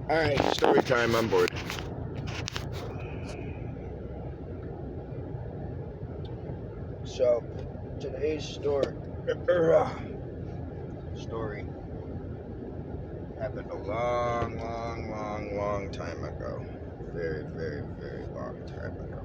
Alright, story time, I'm bored. So, today's story happened a long time ago. Very, very, very long time ago.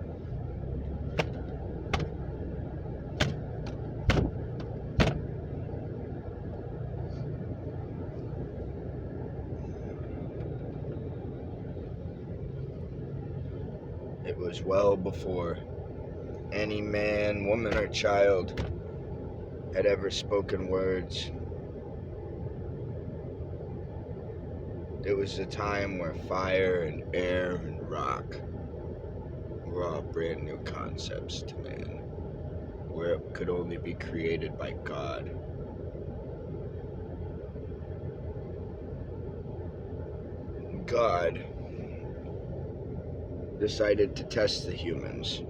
It was well before any man, woman, or child had ever spoken words. It was a time where fire and air and rock were all brand new concepts to man, where it could only be created by God. God decided to test the humans,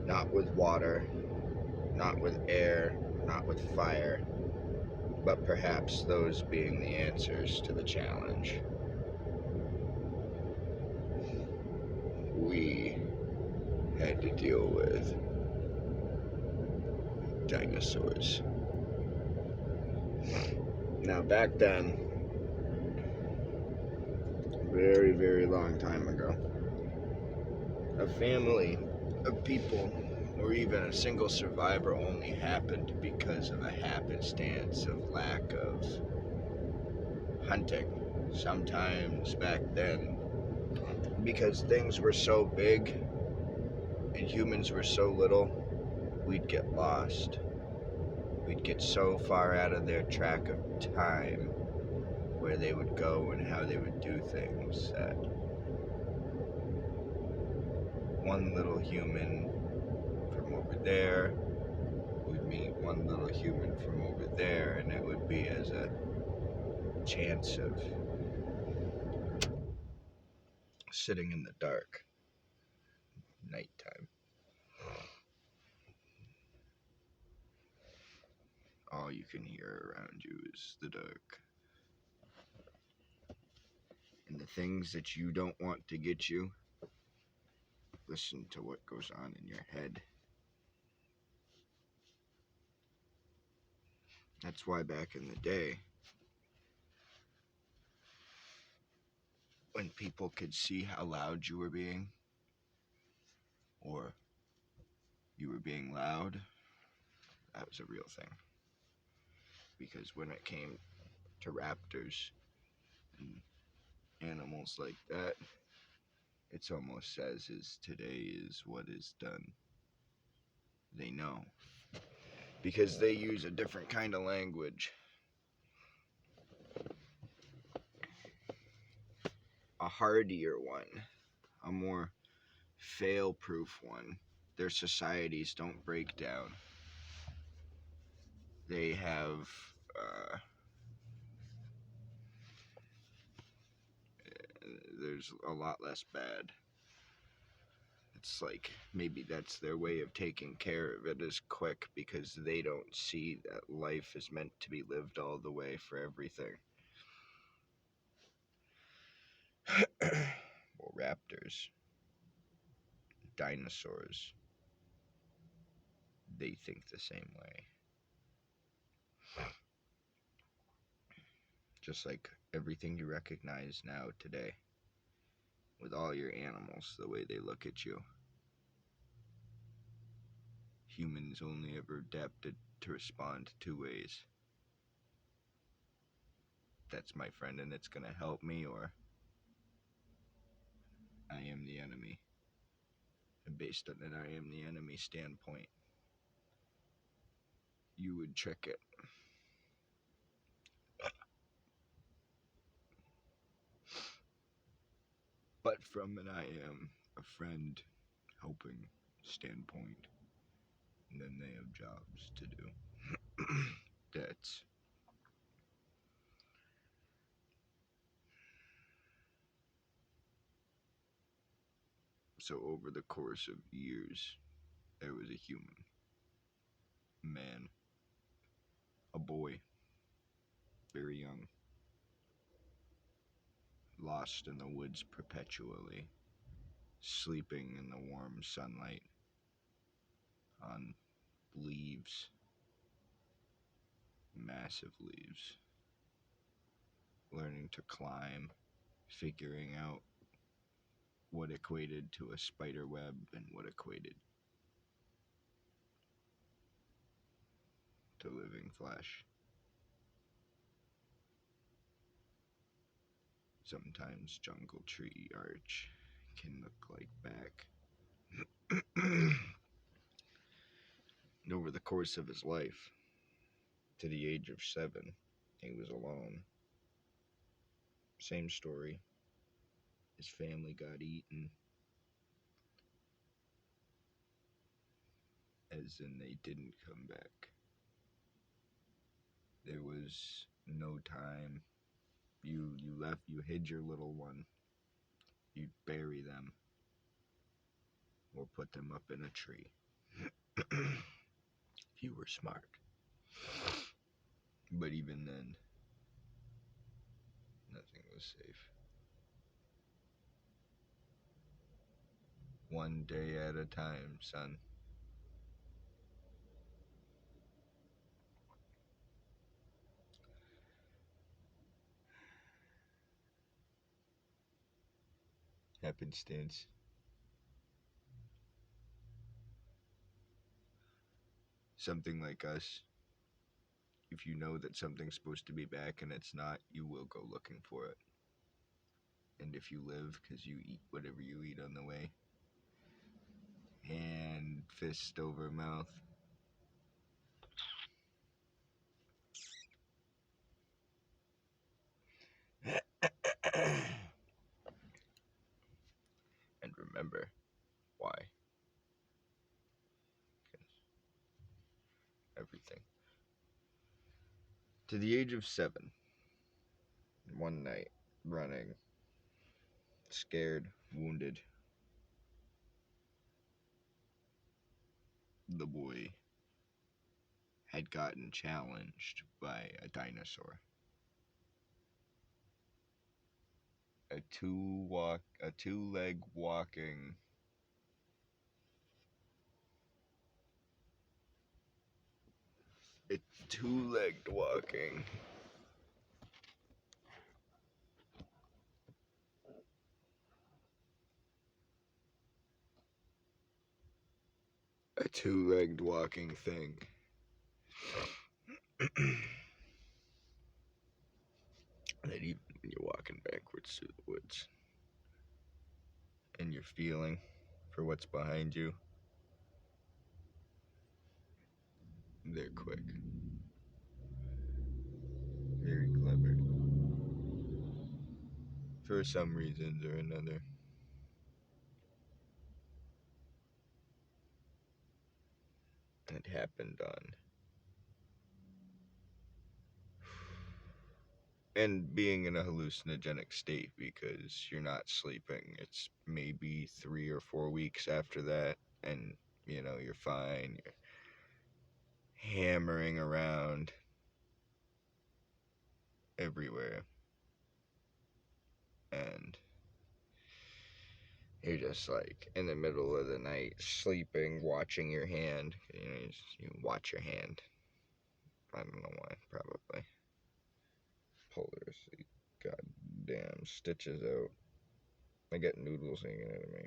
not with water, not with air, not with fire, but perhaps those being the answers to the challenge. We had to deal with dinosaurs. Now, back then, very, very long time ago, a family of people, or even a single survivor, only happened because of a happenstance of lack of hunting. Sometimes back then, because things were so big and humans were so little, we'd get lost. We'd get so far out of their track of time, where they would go and how they would do things, that one little human from over there would meet one little human from over there, and it would be as a chance of sitting in the dark, nighttime. All you can hear around you is the dark. And the things that you don't want to get you, listen to what goes on in your head. That's why back in the day, when people could see how loud you were being, or you were being loud, that was a real thing. Because when it came to raptors and animals like that, it's almost as today is what is done. They know. Because they use a different kind of language. A hardier one. A more fail-proof one. Their societies don't break down. They have there's a lot less bad. It's like maybe that's their way of taking care of it, is quick, because they don't see that life is meant to be lived all the way for everything. Well, raptors, dinosaurs, they think the same way. Just like everything you recognize now today, with all your animals, the way they look at you. Humans only ever adapted to respond two ways. That's my friend and it's gonna help me, or I am the enemy. And based on an I am the enemy standpoint, you would trick it. But from an I am a friend helping standpoint, then they have jobs to do. That's so over the course of years, there was a human, a man, a boy, very young, lost in the woods perpetually, sleeping in the warm sunlight on leaves, massive leaves, learning to climb, figuring out what equated to a spider web and what equated to living flesh. Sometimes jungle tree arch can look like back. And over the course of his life, to the age of 7, he was alone. Same story. His family got eaten, as in they didn't come back. There was no time. You left, you hid your little one. You'd bury them or put them up in a tree. If you were smart. But even then, nothing was safe. One day at a time, son. Happenstance. Something like us. If you know that something's supposed to be back and it's not, you will go looking for it. And if you live, because you eat whatever you eat on the way, hand, fist over mouth. And remember why. Everything. To the age of 7, one night, running, scared, wounded, the boy had gotten challenged by a dinosaur. A two-legged walking walking thing. That even when you're walking backwards through the woods and you're feeling for what's behind you, they're quick. Very clever. For some reasons or another. It happened on. And being in a hallucinogenic state because you're not sleeping. It's maybe 3 or 4 weeks after that, and you're fine. You're hammering around everywhere, and you're just like in the middle of the night, sleeping, watching your hand. You watch your hand. I don't know why, probably. Pull her asleep. Goddamn, stitches out. I got noodles hanging out of me.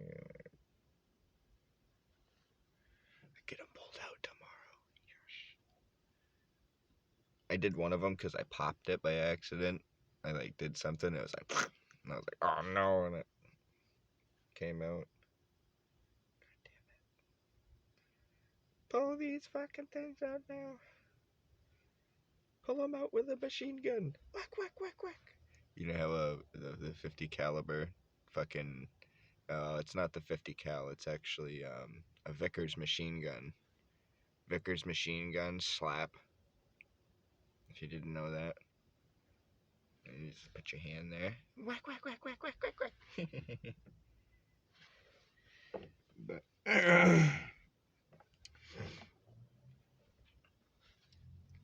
I get them pulled out tomorrow. Yes. I did one of them because I popped it by accident. I did something. It was like, and I was like, oh no, and it came out. God damn it! Pull these fucking things out now. Pull them out with a machine gun. Whack, whack, whack, whack. You know how the 50 caliber fucking. It's not the 50 cal. It's actually a Vickers machine gun. Vickers machine gun slap. If you didn't know that. You just put your hand there. Whack, whack, whack, whack, whack, whack, whack. But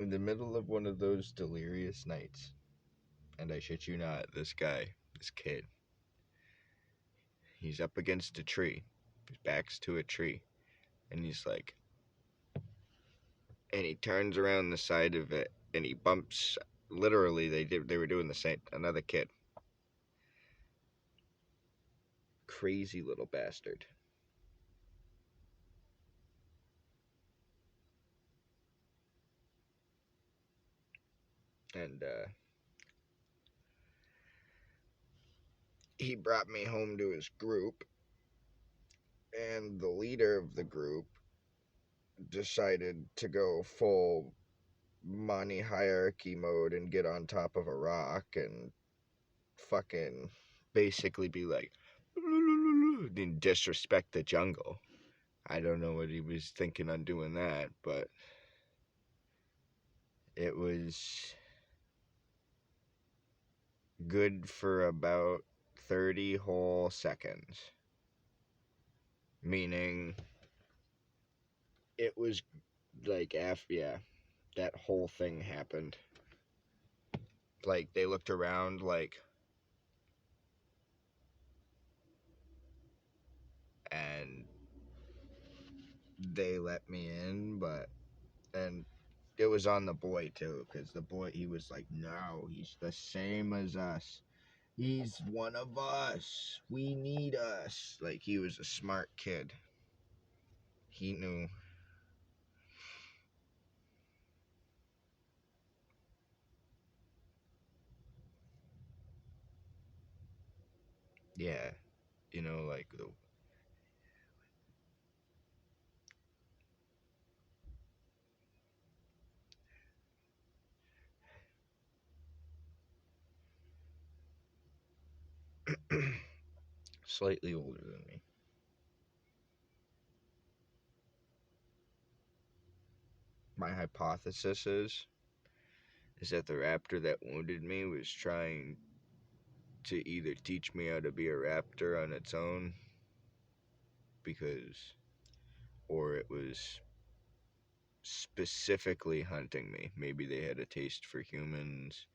in the middle of one of those delirious nights, and I shit you not, this guy This kid. He's up against a tree. His back's to a tree. And he's like, and he turns around the side of it and he bumps. Literally, they were doing the same. Another kid. Crazy little bastard. And he brought me home to his group. And the leader of the group decided to go full money hierarchy mode and get on top of a rock and fucking basically be like, and disrespect the jungle. I don't know what he was thinking on doing that, but it was good for about 30 whole seconds. Meaning, it was like, yeah, that whole thing happened. Like, they looked around, like, and they let me in, and it was on the boy, too, because the boy, he was like, no, he's the same as us. He's one of us. We need us. Like, he was a smart kid. He knew. Yeah. Like the slightly older than me. My hypothesis is that the raptor that wounded me was trying to either teach me how to be a raptor on its own, because, or it was specifically hunting me. Maybe they had a taste for humans.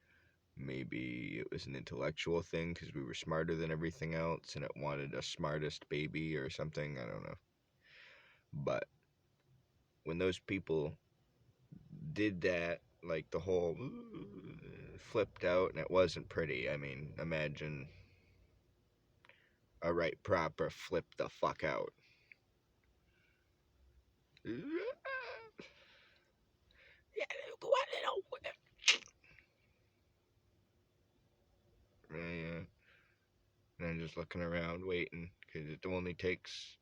Maybe it was an intellectual thing because we were smarter than everything else and it wanted a smartest baby or something. I don't know. But when those people did that, like the whole flipped out and it wasn't pretty. I mean, imagine a right proper flip the fuck out. Yeah. And I'm just looking around waiting because it only takes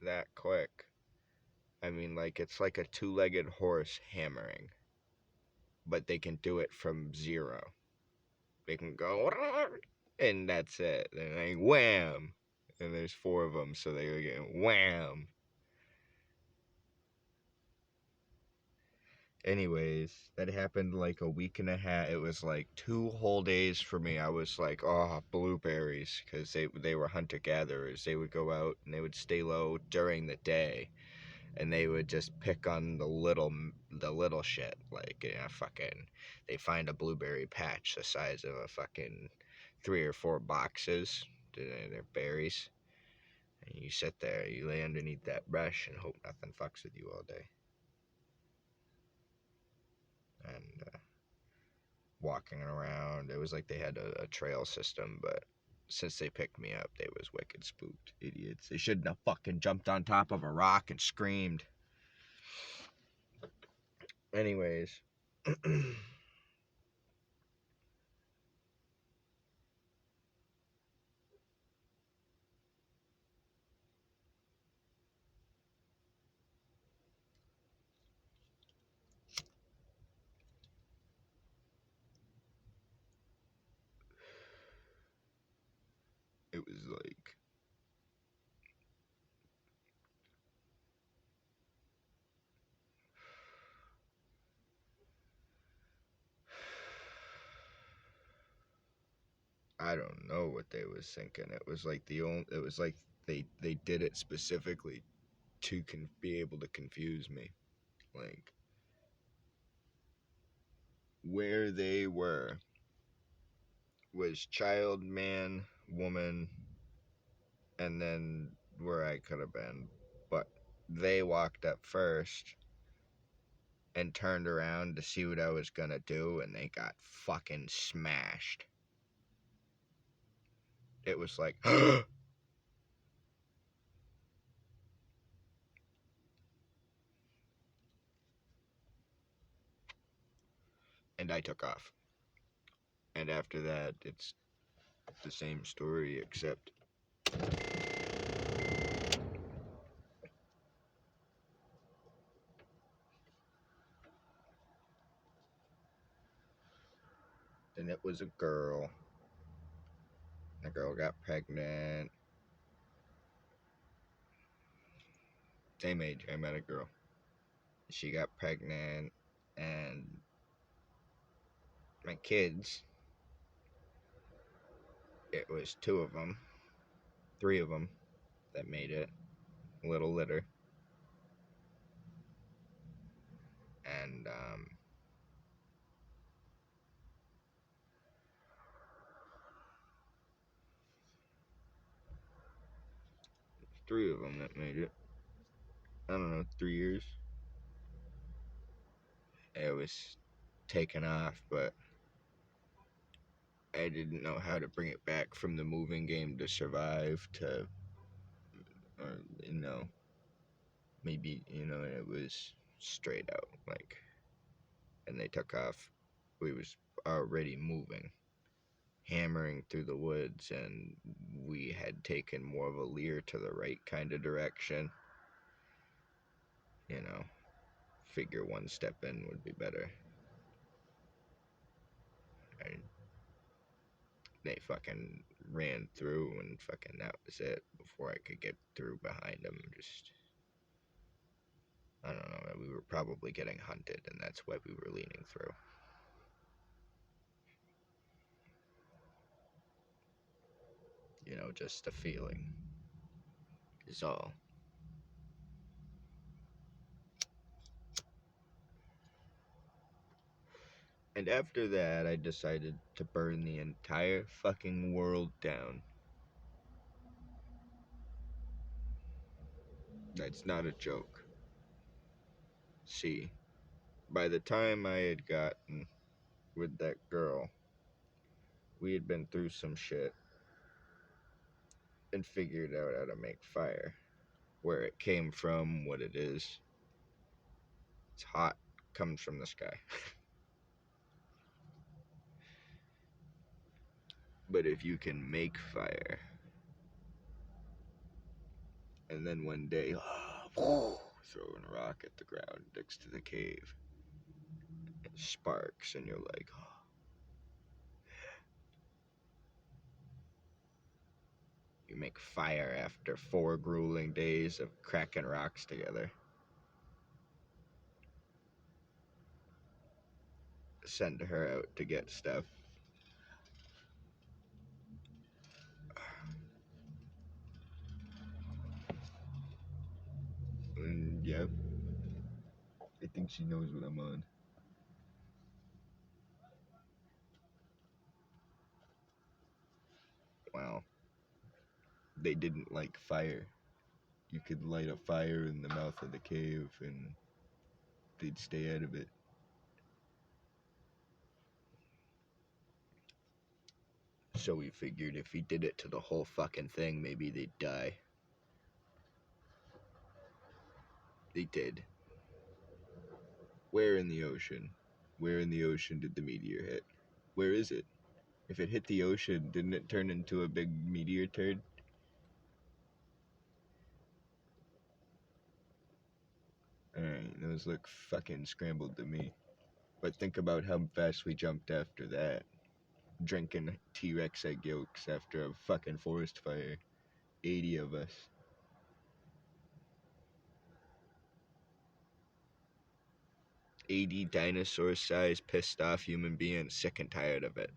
that quick. I mean, like, it's like a two-legged horse hammering, but they can do it from zero. They can go, and that's it. And they wham, and there's four of them, so they get wham. Anyways, that happened like a week and a half. It was like 2 whole days for me. I was like, oh, blueberries, because they were hunter gatherers. They would go out and they would stay low during the day, and they would just pick on the little shit. Like, fucking, they find a blueberry patch the size of a fucking 3 or 4 boxes. They're berries, and you sit there, you lay underneath that brush, and hope nothing fucks with you all day. And walking around, it was like they had a trail system, but since they picked me up, they was wicked spooked. Idiots. They shouldn't have fucking jumped on top of a rock and screamed. Anyways. It was like, I don't know what they was thinking. It was like it was like they did it specifically to be able to confuse me. Like, where they were was child, man, woman, and then where I could have been. But they walked up first and turned around to see what I was gonna do, and they got fucking smashed. It was like, and I took off. And after that, it's the same story, except then it was a girl. The girl got pregnant. Same age, I met a girl. She got pregnant, and my kids, it was two of them, three of them that made it, a little litter. And three of them that made it. I don't know, 3 years. It was taken off, but I didn't know how to bring it back from the moving game to survive to, or, maybe, it was straight out, like, and they took off. We was already moving, hammering through the woods, and we had taken more of a leer to the right kind of direction. You know, figure one step in would be better. And they fucking ran through, and fucking that was it before I could get through behind them. Just, I don't know, we were probably getting hunted, and that's why we were leaning through. Just a feeling is all. And after that, I decided to burn the entire fucking world down. That's not a joke. See, by the time I had gotten with that girl, we had been through some shit and figured out how to make fire. Where it came from, what it is. It's hot, comes from the sky. But if you can make fire, and then one day, throwing a rock at the ground next to the cave, it sparks, and you're like, you make fire after 4 grueling days of cracking rocks together. Send her out to get stuff. And yeah, I think she knows what I'm on. Well, they didn't like fire. You could light a fire in the mouth of the cave and they'd stay out of it. So we figured if he did it to the whole fucking thing, maybe they'd die. They did. Where in the ocean? Where in the ocean did the meteor hit? Where is it? If it hit the ocean, didn't it turn into a big meteor turd? Alright, those look fucking scrambled to me. But think about how fast we jumped after that. Drinking T-Rex egg yolks after a fucking forest fire. 80 of us. 80 dinosaur-sized, pissed-off human beings, sick and tired of it.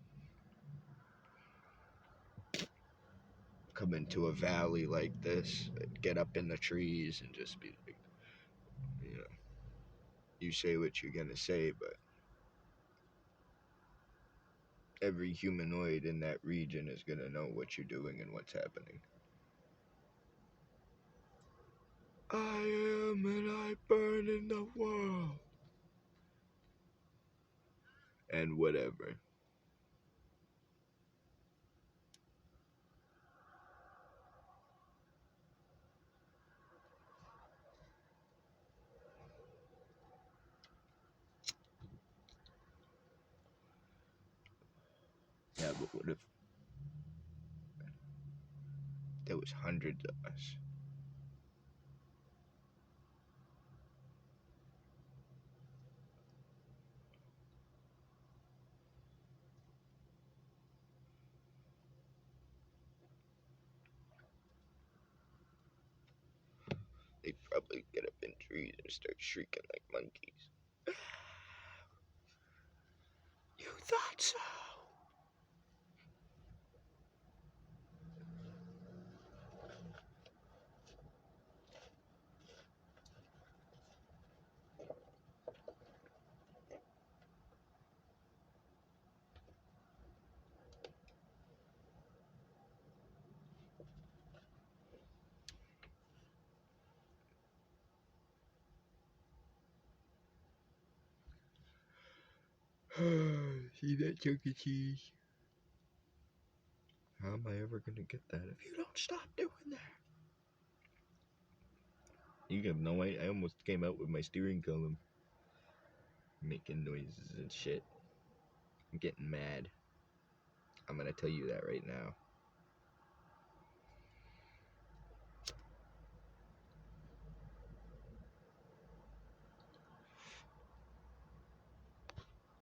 Come into a valley like this, get up in the trees and just be like, you say what you're gonna say, but every humanoid in that region is gonna know what you're doing and what's happening. I am and I burn in the world. And whatever. Yeah, but what if there was hundreds of us? They'd probably get up in trees and start shrieking like monkeys. You thought so? See that Chuck E. Cheese? How am I ever gonna get that if you don't stop doing that? You have no idea. I almost came out with my steering column. Making noises and shit. I'm getting mad. I'm gonna tell you that right now.